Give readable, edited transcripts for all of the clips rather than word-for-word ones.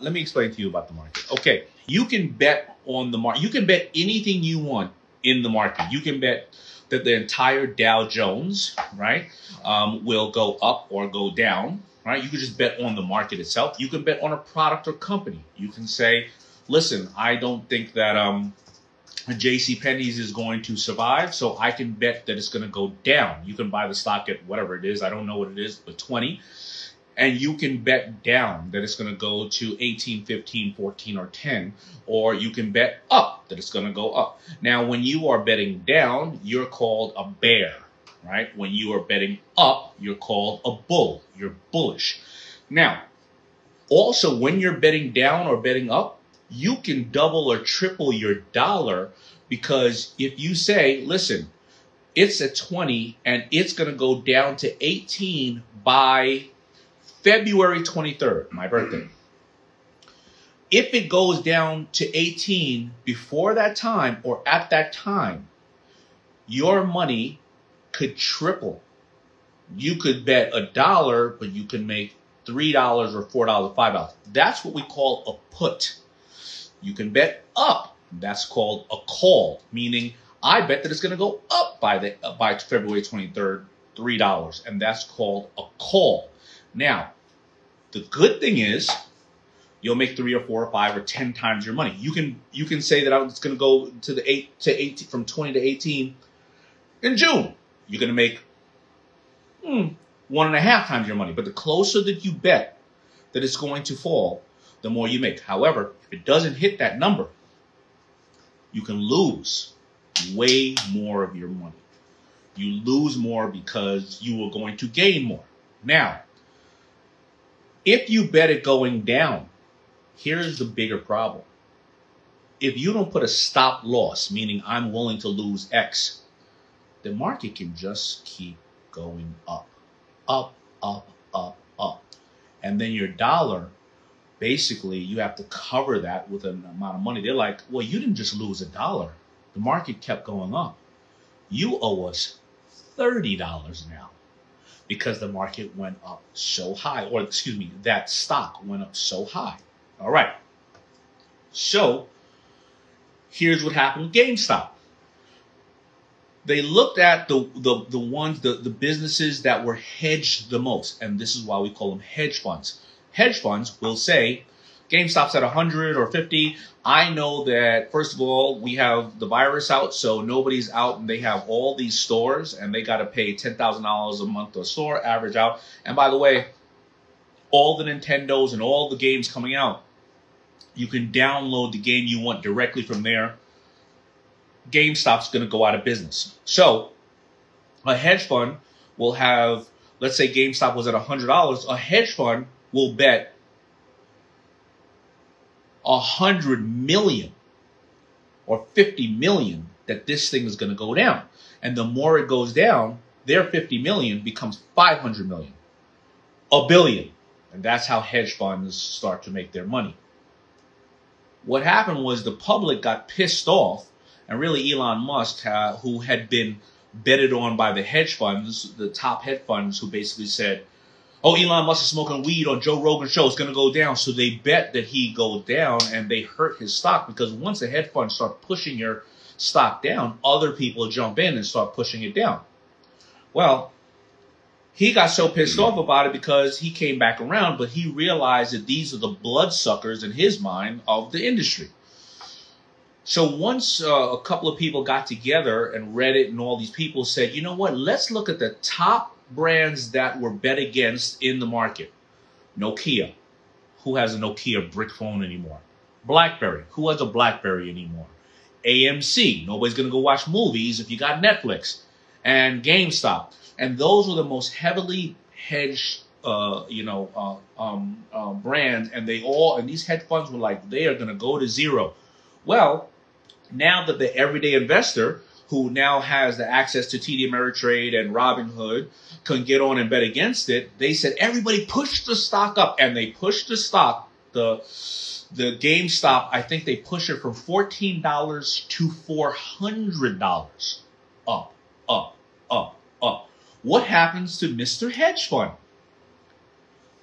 Let me explain to you about the market. Okay, you can bet on the market. You can bet anything you want in the market. You can bet that the entire Dow Jones, right, will go up or go down, right? You can just bet on the market itself. You can bet on a product or company. You can say, listen, I don't think that JCPenney's is going to survive, so I can bet that it's going to go down. You can buy the stock at whatever it is. I don't know what it is, but 20. And you can bet down that it's going to go to 18, 15, 14, or 10. Or you can bet up that it's going to go up. Now, when you are betting down, you're called a bear, right? When you are betting up, you're called a bull. You're bullish. Now, also, when you're betting down or betting up, you can double or triple your dollar, because if you say, listen, it's at 20 and it's going to go down to 18 by February 23rd, my birthday. If it goes down to 18 before that time or at that time, your money could triple. You could bet $1, but you can make $3 or $4, $5. That's what we call a put. You can bet up. That's called a call, meaning I bet that it's going to go up by February 23rd, $3, and that's called a call. Now, the good thing is you'll make 3 or 4 or 5 or 10 times your money. You can say that it's going to go to the 8 to 18, from 20 to 18 in June. You're going to make 1.5 times your money. But the closer that you bet that it's going to fall, the more you make. However, if it doesn't hit that number, you can lose way more of your money. You lose more because you are going to gain more. Now, if you bet it going down, here's the bigger problem. If you don't put a stop loss, meaning I'm willing to lose X, the market can just keep going up, up, up, up, up. And then your dollar, basically, you have to cover that with an amount of money. They're like, well, you didn't just lose $1. The market kept going up. You owe us $30 now because the market went up so high, or excuse me, that stock went up so high. All right. So here's what happened with GameStop. They looked at the businesses that were hedged the most, and this is why we call them hedge funds. Hedge funds will say, GameStop's at 100 or 50. I know that, first of all, we have the virus out, so nobody's out, and they have all these stores, and they got to pay $10,000 a month to a store, average out. And by the way, all the Nintendos and all the games coming out, you can download the game you want directly from there. GameStop's going to go out of business. So a hedge fund will have, let's say GameStop was at $100. A hedge fund will bet 100 million or 50 million that this thing is going to go down. And the more it goes down, their 50 million becomes 500 million, a billion. And that's how hedge funds start to make their money. What happened was the public got pissed off, and really Elon Musk, who had been betted on by the hedge funds, the top hedge funds, who basically said, oh, Elon Musk is smoking weed on Joe Rogan's show, it's going to go down. So they bet that he go down, and they hurt his stock, because once the hedge funds start pushing your stock down, other people jump in and start pushing it down. Well, he got so pissed off about it because he came back around, but he realized that these are the bloodsuckers in his mind of the industry. So once a couple of people got together, and Reddit and all these people said, you know what, let's look at the top brands that were bet against in the market. Nokia. Who has a Nokia brick phone anymore? BlackBerry. Who has a BlackBerry anymore? AMC. Nobody's going to go watch movies if you got Netflix. And GameStop. And those were the most heavily hedged, brands. And these hedge funds were like, they are going to go to zero. Well, now that the everyday investor, who now has the access to TD Ameritrade and Robinhood, can get on and bet against it, they said, everybody push the stock up. And they pushed the stock, the GameStop, I think they pushed it from $14 to $400. Up, up, up, up. What happens to Mr. Hedge Fund?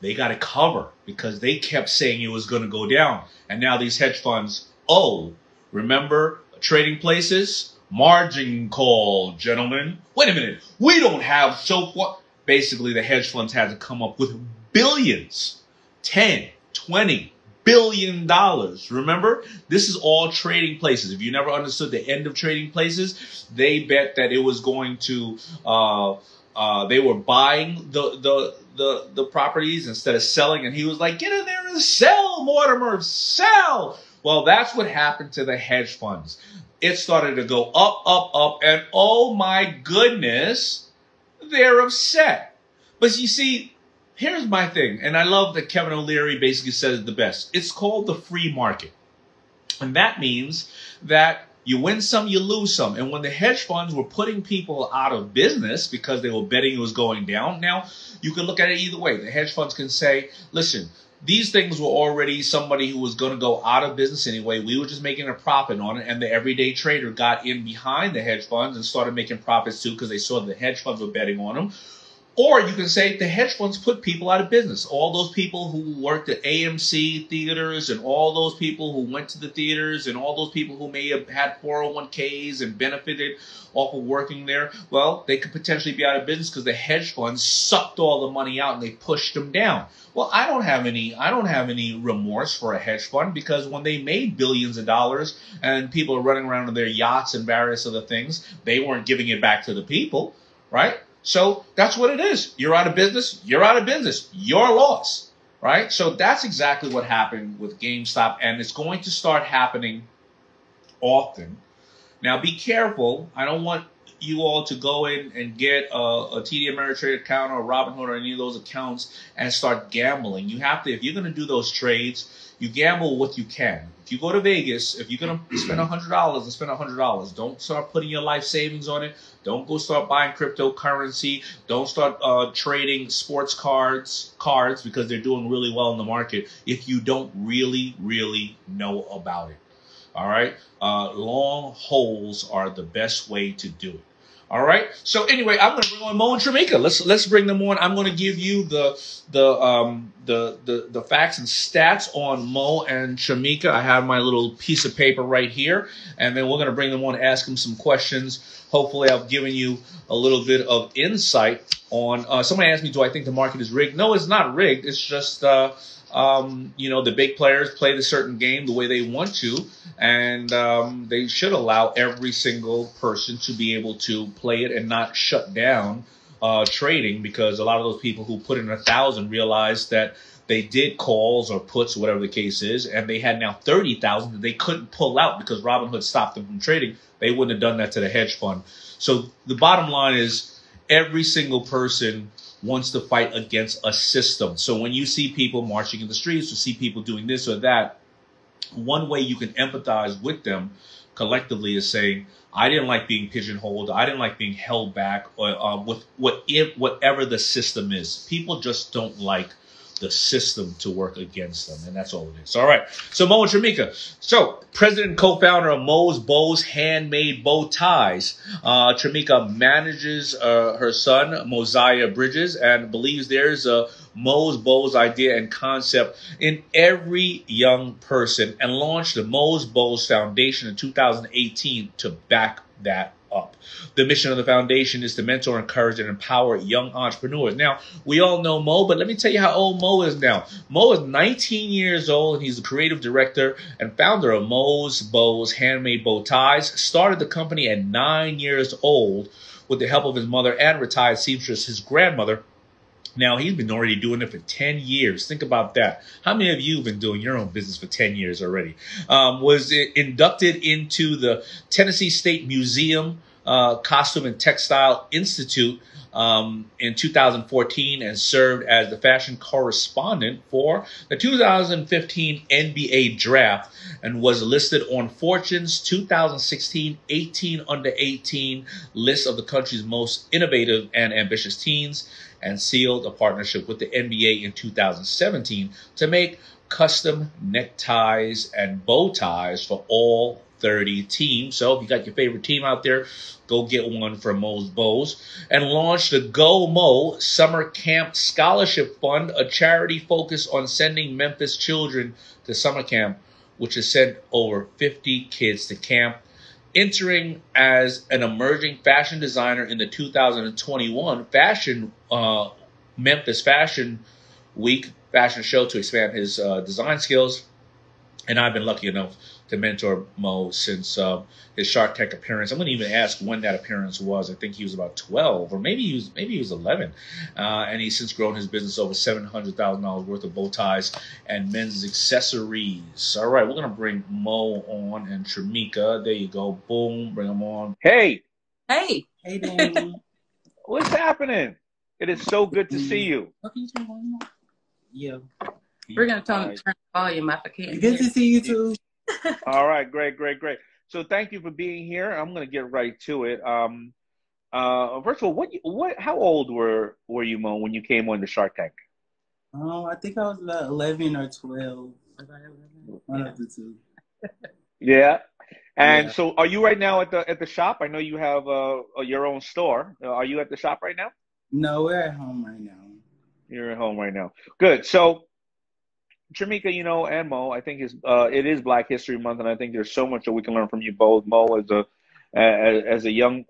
they got it covered because they kept saying it was going to go down. And now these hedge funds, oh, remember trading places? Margin call, gentlemen. Wait a minute. We don't have so what? Basically, the hedge funds had to come up with billions, 10, 20 billion dollars. Remember, this is all trading places. If you never understood the end of trading places, they bet that it was going to, they were buying the properties instead of selling. And he was like, get in there and sell, Mortimer, sell. Well, that's what happened to the hedge funds. It started to go up, up, up. And oh my goodness, they're upset. But you see, here's my thing, and I love that Kevin O'Leary basically says it the best. It's called the free market. And that means that you win some, you lose some. And when the hedge funds were putting people out of business because they were betting it was going down, now you can look at it either way. The hedge funds can say, listen, these things were already somebody who was going to go out of business anyway. We were just making a profit on it. And the everyday trader got in behind the hedge funds and started making profits too because they saw the hedge funds were betting on them. Or you can say the hedge funds put people out of business. All those people who worked at AMC theaters and all those people who went to the theaters and all those people who may have had 401ks and benefited off of working there, well, they could potentially be out of business because the hedge funds sucked all the money out and they pushed them down. Well, I don't have any remorse for a hedge fund because when they made billions of dollars and people are running around in their yachts and various other things, they weren't giving it back to the people, right? So that's what it is. You're out of business. You're out of business. Your loss, right? So that's exactly what happened with GameStop, and it's going to start happening often. Now, be careful. I don't want you all to go in and get a TD Ameritrade account or Robinhood or any of those accounts and start gambling. You have to, if you're going to do those trades, you gamble what you can. If you go to Vegas, if you're going to spend $100 and spend $100, don't start putting your life savings on it. Don't go start buying cryptocurrency. Don't start trading sports cards because they're doing really well in the market if you don't really, really know about it. All right. Long holds are the best way to do it. All right. So anyway, I'm going to bring on Mo and Tramika. Let's bring them on. I'm going to give you the facts and stats on Mo and Tramika. I have my little piece of paper right here, and then we're going to bring them on, ask them some questions. Hopefully, I've given you a little bit of insight on. Somebody asked me, do I think the market is rigged? No, it's not rigged. It's just the big players play the certain game the way they want to, and they should allow every single person to be able to play it and not shut down trading, because a lot of those people who put in 1,000 realized that they did calls or puts, whatever the case is, and they had now 30,000 that they couldn't pull out because Robinhood stopped them from trading. They wouldn't have done that to the hedge fund. So the bottom line is every single person wants to fight against a system. So when you see people marching in the streets or see people doing this or that, one way you can empathize with them collectively is saying, I didn't like being pigeonholed. I didn't like being held back with whatever the system is. People just don't like the system to work against them, and that's all it is. All right. So Mo and Tramika. So president and co-founder of Mo's Bows Handmade Bow Ties. Tramika manages her son, Mosiah Bridges, and believes there's a Mo's Bows idea and concept in every young person, and launched the Mo's Bows Foundation in 2018 to back that up. The mission of the foundation is to mentor, encourage, and empower young entrepreneurs. Now, we all know Mo, but let me tell you how old Mo is now. Mo is 19 years old, and he's the creative director and founder of Mo's Bows Handmade Bow Ties. Started the company at 9 years old with the help of his mother and retired seamstress, his grandmother. Now, he's been already doing it for 10 years. Think about that. How many of you have been doing your own business for 10 years already? Was inducted into the Tennessee State Museum Costume and Textile Institute in 2014 and served as the fashion correspondent for the 2015 NBA draft and was listed on Fortune's 2016 18 under 18 list of the country's most innovative and ambitious teens, and sealed a partnership with the NBA in 2017 to make custom neckties and bow ties for all 30 team. So if you got your favorite team out there, go get one from Mo's Bows. And launch the Go Mo Summer Camp Scholarship Fund, a charity focused on sending Memphis children to summer camp, which has sent over 50 kids to camp. Entering as an emerging fashion designer in the 2021 Memphis Fashion Week fashion show to expand his design skills. And I've been lucky enough to mentor Mo since his Shark Tank appearance. I'm going to even ask when that appearance was. I think he was about 12, or maybe he was 11. And he's since grown his business over $700,000 worth of bow ties and men's accessories. All right, we're going to bring Mo on and Tramika. There you go. Boom, bring them on. Hey. Hey. Hey, Danny. What's happening? It is so good to see you. Yeah. We're going to turn the volume up. I can't. Good to see you too. All right, great. So thank you for being here. I'm going to get right to it. First of all, how old were you, Mo, when you came on the Shark Tank? I think I was about 11 or 12. One of the two. Yeah. And so are you right now at the shop? I know you have your own store. Are you at the shop right now? No, we're at home right now. You're at home right now. Good. So Tramika, and Mo, I think it is Black History Month, and I think there's so much that we can learn from you both. Mo, as a young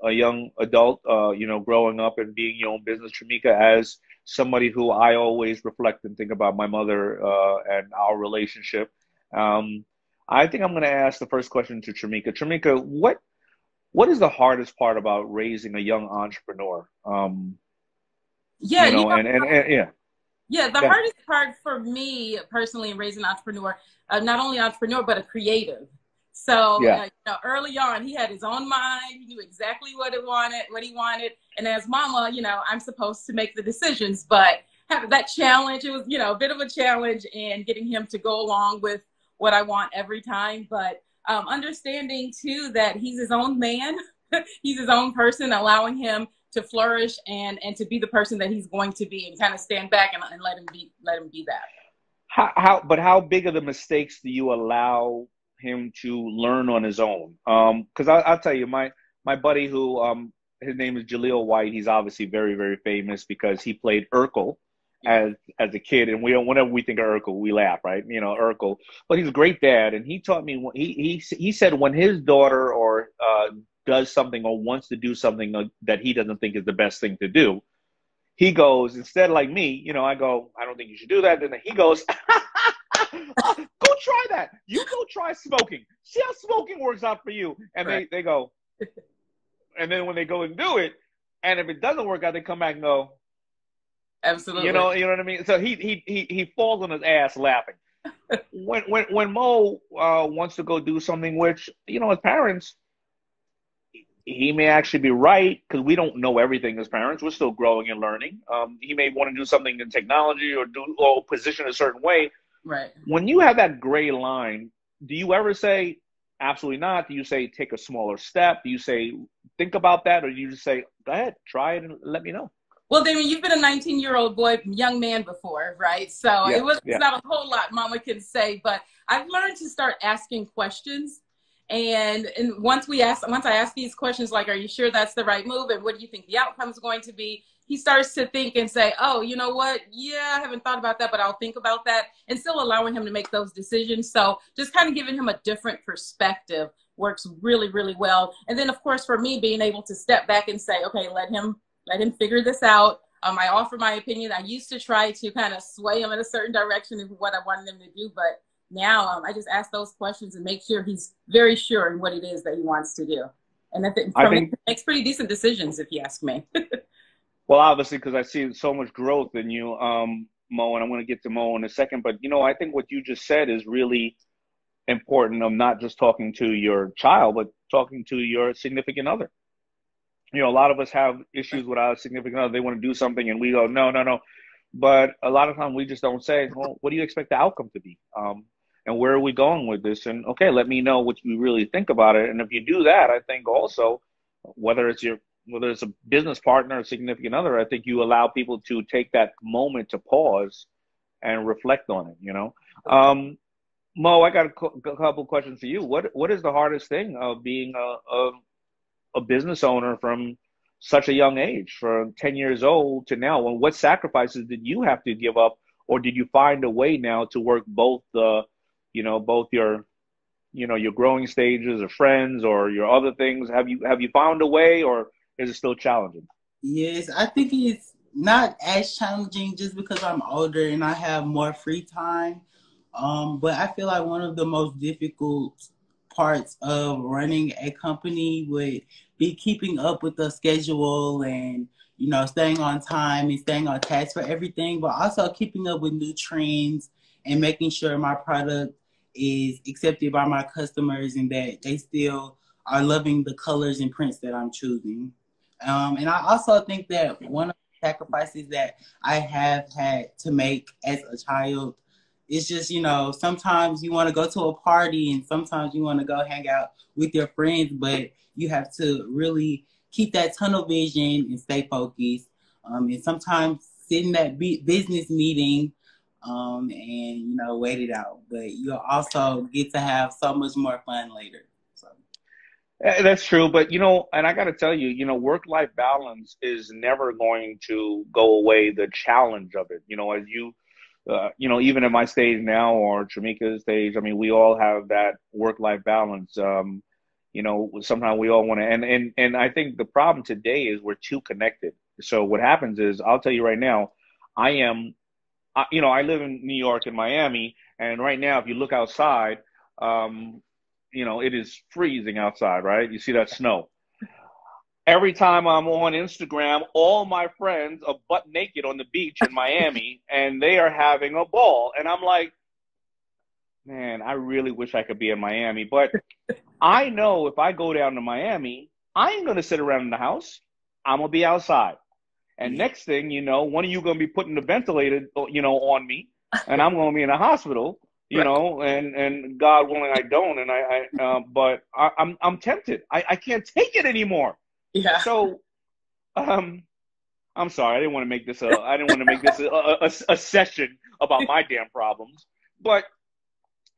adult, growing up and being your own business. Tramika, as somebody who I always reflect and think about my mother and our relationship. I think I'm going to ask the first question to Tramika. Tramika, what is the hardest part about raising a young entrepreneur? The hardest part for me personally in raising an entrepreneur, not only an entrepreneur, but a creative. So early on, he had his own mind. He knew exactly what he wanted. And as mama, I'm supposed to make the decisions. But having that challenge, it was, a bit of a challenge in getting him to go along with what I want every time. But understanding, too, that he's his own man. He's his own person, allowing him to flourish and to be the person that he's going to be, and kind of stand back and let him be that. How big of the mistakes do you allow him to learn on his own? Because I'll tell you, my buddy who his name is Jaleel White. He's obviously very, very famous because he played Urkel as a kid, and whenever we think of Urkel, we laugh, right? Urkel. But he's a great dad, and he taught me. He said when his daughter or does something or wants to do something that he doesn't think is the best thing to do, he goes, instead like me, I go, I don't think you should do that. Then he goes, go try that. You go try smoking. See how smoking works out for you. And they go, and then when they go and do it, and if it doesn't work out, they come back and go, absolutely. You know what I mean? So he falls on his ass laughing. When Mo wants to go do something, which, as parents, he may actually be right, because we don't know everything as parents. We're still growing and learning. He may want to do something in technology or position a certain way. Right. When you have that gray line, do you ever say, absolutely not? Do you say, take a smaller step? Do you say, think about that? Or do you just say, go ahead, try it and let me know? Well, Daymond, you've been a 19-year-old young man before, right? So it's not a whole lot mama can say, but I've learned to start asking questions. And once I ask these questions, like, are you sure that's the right move? And what do you think the outcome is going to be? He starts to think and say, oh, you know what? Yeah, I haven't thought about that, but I'll think about that, and still allowing him to make those decisions. So just kind of giving him a different perspective works really, really well. And then, of course, for me, being able to step back and say, okay, let him figure this out. I offer my opinion. I used to try to kind of sway him in a certain direction of what I wanted him to do, but now I just ask those questions and make sure he's very sure in what it is that he wants to do. And I think he makes pretty decent decisions, if you ask me. Well, obviously, because I see so much growth in you, Mo, and I'm going to get to Mo in a second. But, I think what you just said is really important, of not just talking to your child, but talking to your significant other. A lot of us have issues with our significant other. They want to do something and we go, no. But a lot of times we just don't say, well, what do you expect the outcome to be? And where are we going with this? And okay, let me know what you really think about it. And if you do that, I think also, whether it's a business partner or significant other, I think you allow people to take that moment to pause and reflect on it, Mo, I got a couple questions for you. What is the hardest thing of being a business owner from such a young age, from 10 years old to now? And what sacrifices did you have to give up, or did you find a way now to work both both your, your growing stages of friends or your other things? Have you found a way, or is it still challenging? Yes, I think it's not as challenging just because I'm older and I have more free time. But I feel like one of the most difficult parts of running a company would be keeping up with the schedule and, staying on time and staying on task for everything, but also keeping up with new trends and making sure my product is accepted by my customers and that they still are loving the colors and prints that I'm choosing. And I also think that one of the sacrifices that I have had to make as a child is just, sometimes you want to go to a party and sometimes you want to go hang out with your friends, but you have to really keep that tunnel vision and stay focused. And sometimes sit in that business meeting and, wait it out. But you'll also get to have so much more fun later. So. That's true, but and I got to tell you, work-life balance is never going to go away. The challenge of it, as you, even at my stage now or Tramika's stage, I mean, we all have that work-life balance. Sometimes we all want to, and I think the problem today is we're too connected. So what happens is, I'll tell you right now, I live in New York and Miami, and right now, if you look outside, it is freezing outside, right? You see that snow. Every time I'm on Instagram, all my friends are butt naked on the beach in Miami, and they are having a ball. And I'm like, man, I really wish I could be in Miami. But I know if I go down to Miami, I ain't going to sit around in the house. I'm going to be outside. And next thing you know, one of you going to be putting the ventilator, on me, and I'm going to be in a hospital. And God willing, I don't, and but I'm tempted. I can't take it anymore. Yeah. So, I'm sorry. I didn't want to make this a session about my damn problems. But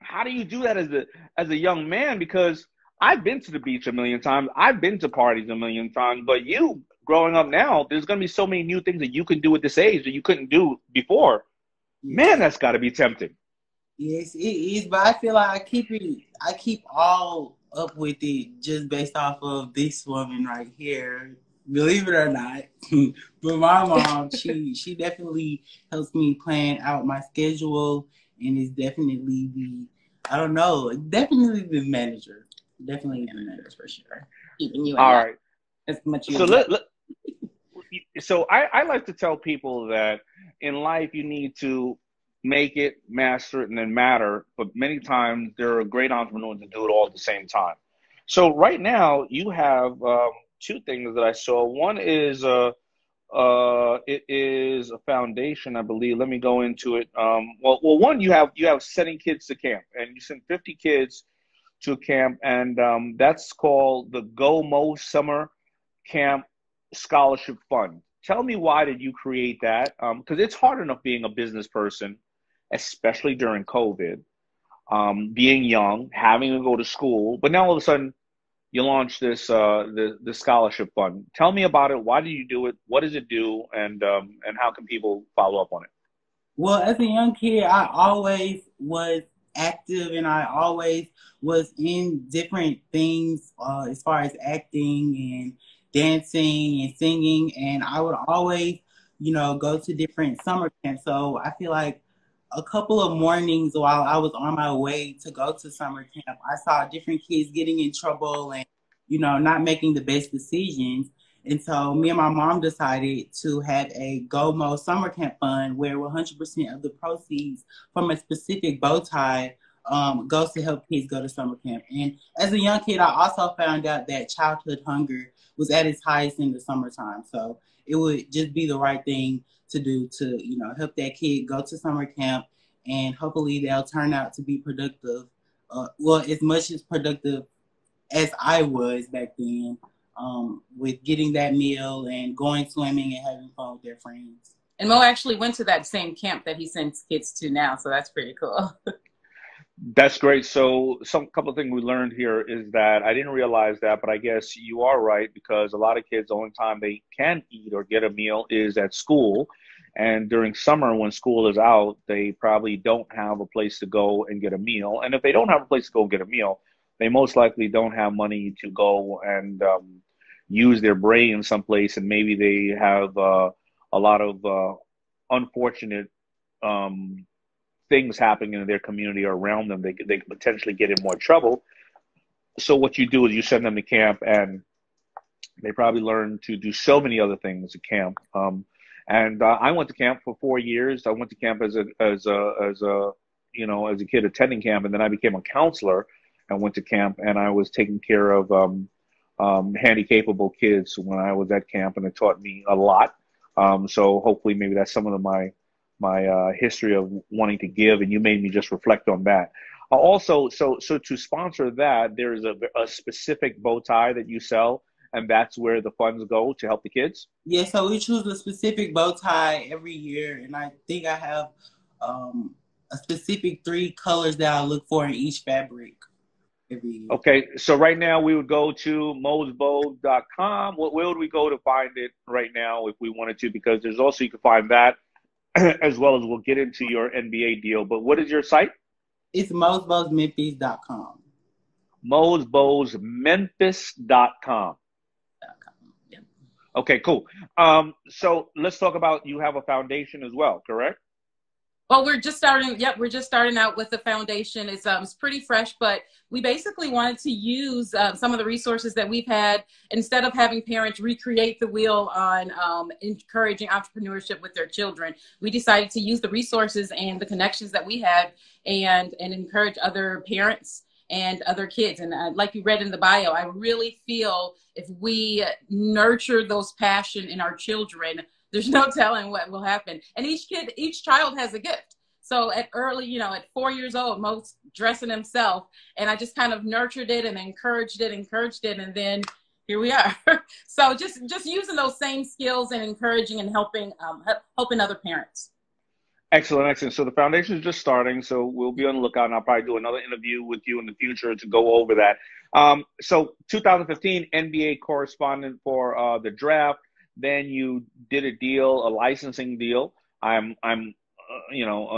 how do you do that as a young man? Because I've been to the beach a million times. I've been to parties a million times. But you, growing up now, there's going to be so many new things that you can do at this age that you couldn't do before. Man, that's got to be tempting. Yes, it is, but I feel like I keep all up with it just based off of this woman right here. Believe it or not. But my mom, she definitely helps me plan out my schedule and is definitely definitely the manager. Definitely the manager for sure. Keeping you in all right. As much So I like to tell people that in life you need to make it, master it, and then matter. But many times there are great entrepreneurs that do it all at the same time. So right now you have two things that I saw. One is it is a foundation, I believe. Let me go into it. One, you have sending kids to camp, and you send 50 kids to camp, and that's called the Go Mo Summer Camp Scholarship Fund. Tell me, why did you create that? Because it's hard enough being a business person, especially during COVID, being young, having to go to school, but now all of a sudden you launch this the scholarship fund. Tell me about it. Why did you do it? What does it do? And how can people follow up on it? Well, as a young kid, I always was active and I always was in different things as far as acting and dancing and singing. And I would always, go to different summer camps. So I feel like a couple of mornings while I was on my way to go to summer camp, I saw different kids getting in trouble and, not making the best decisions. And so me and my mom decided to have a GOMO summer camp fund where 100% of the proceeds from a specific bow tie goes to help kids go to summer camp. And as a young kid, I also found out that childhood hunger was at its highest in the summertime. So it would just be the right thing to do to, help that kid go to summer camp, and hopefully they'll turn out to be productive. As much as productive as I was back then, with getting that meal and going swimming and having fun with their friends. And Mo actually went to that same camp that he sends kids to now, so that's pretty cool. That's great. So, some couple of things we learned here is that I didn't realize that, but I guess you are right because a lot of kids, the only time they can eat or get a meal is at school. And during summer, when school is out, they probably don't have a place to go and get a meal. And if they don't have a place to go and get a meal, they most likely don't have money to go and use their brain someplace. And maybe they have a lot of unfortunate um, things happening in their community or around them, they could potentially get in more trouble. So what you do is you send them to camp, and they probably learn to do so many other things at camp. And I went to camp for 4 years. I went to camp as a kid attending camp, and then I became a counselor and went to camp, and I was taking care of handy-capable kids when I was at camp, and it taught me a lot. So hopefully maybe that's some of my history of wanting to give, and you made me just reflect on that. Also, so to sponsor that, there's a specific bow tie that you sell, and that's where the funds go to help the kids? Yeah, so we choose a specific bow tie every year, and I think I have a specific 3 colors that I look for in each fabric every year. Okay, so right now we would go to mosbow.com. Where would we go to find it right now if we wanted to? Because there's also, you can find that as well as we'll get into your NBA deal. But what is your site? It's mosbowsmemphis.com. mosbowsmemphis.com. Yep. Okay, cool. So let's talk about, you have a foundation as well, correct? Well, we're just starting. Yep, we're just starting out with the foundation. It's pretty fresh, but we basically wanted to use some of the resources that we've had instead of having parents recreate the wheel on encouraging entrepreneurship with their children. We decided to use the resources and the connections that we had and encourage other parents and other kids. And like you read in the bio, I really feel if we nurture those passion in our children, there's no telling what will happen. And each child has a gift. So at 4 years old, Mo's dressing himself. And I just kind of nurtured it and encouraged it. And then here we are. So just using those same skills and encouraging and helping other parents. Excellent. So the foundation is just starting. So we'll be on the lookout, and I'll probably do another interview with you in the future to go over that. So 2015 NBA correspondent for the draft. Then you did a licensing deal. I'm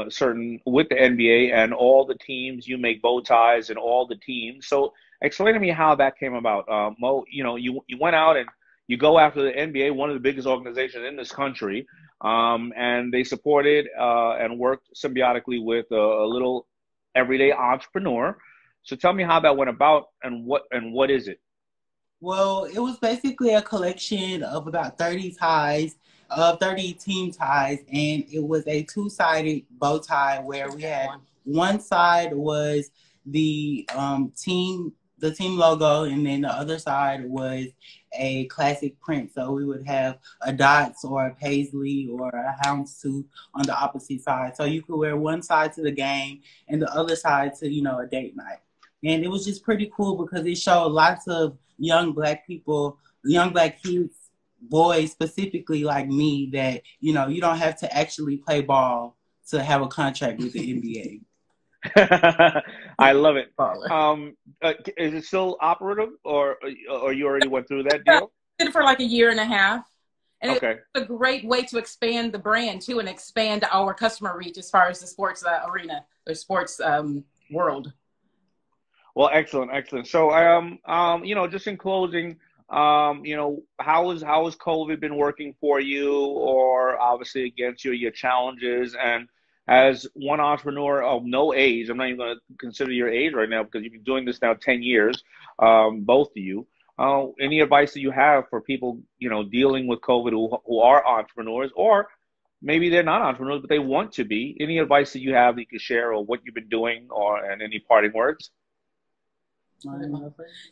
certain with the NBA and all the teams. You make bow ties and all the teams. So explain to me how that came about. Mo, you went out and you go after the NBA, one of the biggest organizations in this country, and they supported and worked symbiotically with a little everyday entrepreneur. So tell me how that went about and what is it? Well, it was basically a collection of about 30 ties, 30 team ties, and it was a 2-sided bow tie where we had one side was the team logo, and then the other side was a classic print. So we would have a dots or a paisley or a houndstooth on the opposite side. So you could wear one side to the game and the other side to, a date night. And it was just pretty cool because it showed lots of young Black people, young Black kids, boys specifically like me, that, you don't have to actually play ball to have a contract with the NBA. I love it. Is it still operative or you already went through that deal? I did it for like a year and a half. And okay. It's a great way to expand the brand too and expand our customer reach as far as the sports arena or sports world. Well, excellent. So, just in closing, how has COVID been working for you, or obviously against your challenges? And as one entrepreneur of no age, I'm not even going to consider your age right now because you've been doing this now 10 years, both of you. Any advice that you have for people, dealing with COVID who are entrepreneurs, or maybe they're not entrepreneurs but they want to be? Any advice that you have that you could share, or what you've been doing, and any parting words?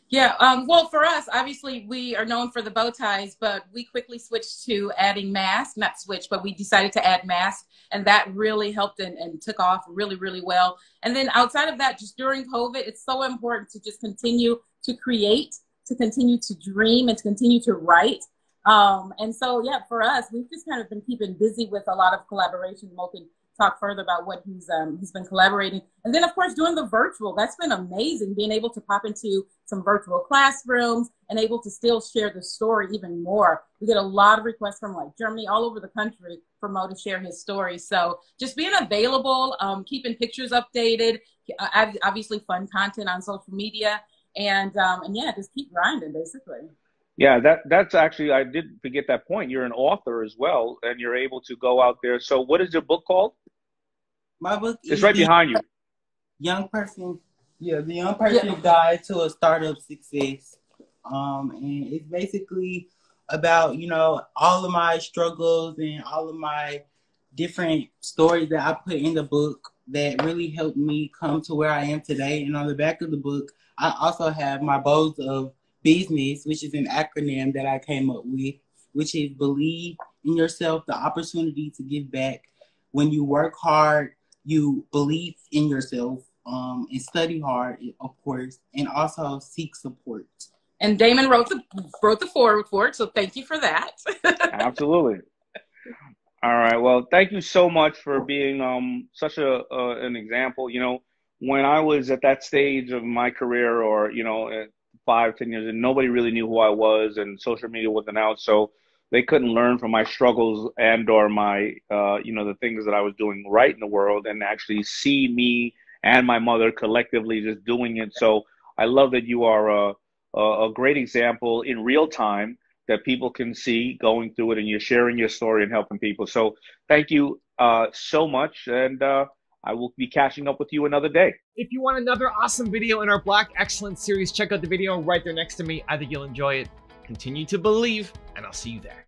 Yeah, well, for us, obviously, we are known for the bow ties, but we quickly switched to adding masks. Not switched, but we decided to add masks, and that really helped and took off really, really well. And then outside of that, just during COVID, it's so important to just continue to create, to continue to dream, and to continue to write. And so, yeah, for us, we've just kind of been keeping busy with a lot of collaboration. Mo can talk further about what he's been collaborating. And then, of course, doing the virtual. That's been amazing, being able to pop into some virtual classrooms and able to still share the story even more. We get a lot of requests from like Germany, all over the country for Mo to share his story. So just being available, keeping pictures updated, obviously fun content on social media, and yeah, just keep grinding, basically. Yeah, that's actually, I did forget that point. You're an author as well, and you're able to go out there. So what is your book called? My book is right behind you. Young Person, the Young Person Guide to a Startup Success. And it's basically about, all of my struggles and all of my different stories that I put in the book that really helped me come to where I am today. And on the back of the book, I also have my Bows of Business, which is an acronym that I came up with, which is believe in yourself, the opportunity to give back. When you work hard, you believe in yourself, and study hard, of course, and also seek support. And Daymond wrote the foreword for it, so thank you for that. Absolutely. All right. Well, thank you so much for being such an example. When I was at that stage of my career, or at 5-10 years, and nobody really knew who I was, and social media wasn't out, so they couldn't learn from my struggles and or my the things that I was doing right in the world, and actually see me and my mother collectively just doing it. So I love that you are a great example in real time that people can see going through it, and you're sharing your story and helping people. So thank you so much, and I will be catching up with you another day. If you want another awesome video in our Black Excellence series, check out the video right there next to me. I think you'll enjoy it. Continue to believe, and I'll see you there.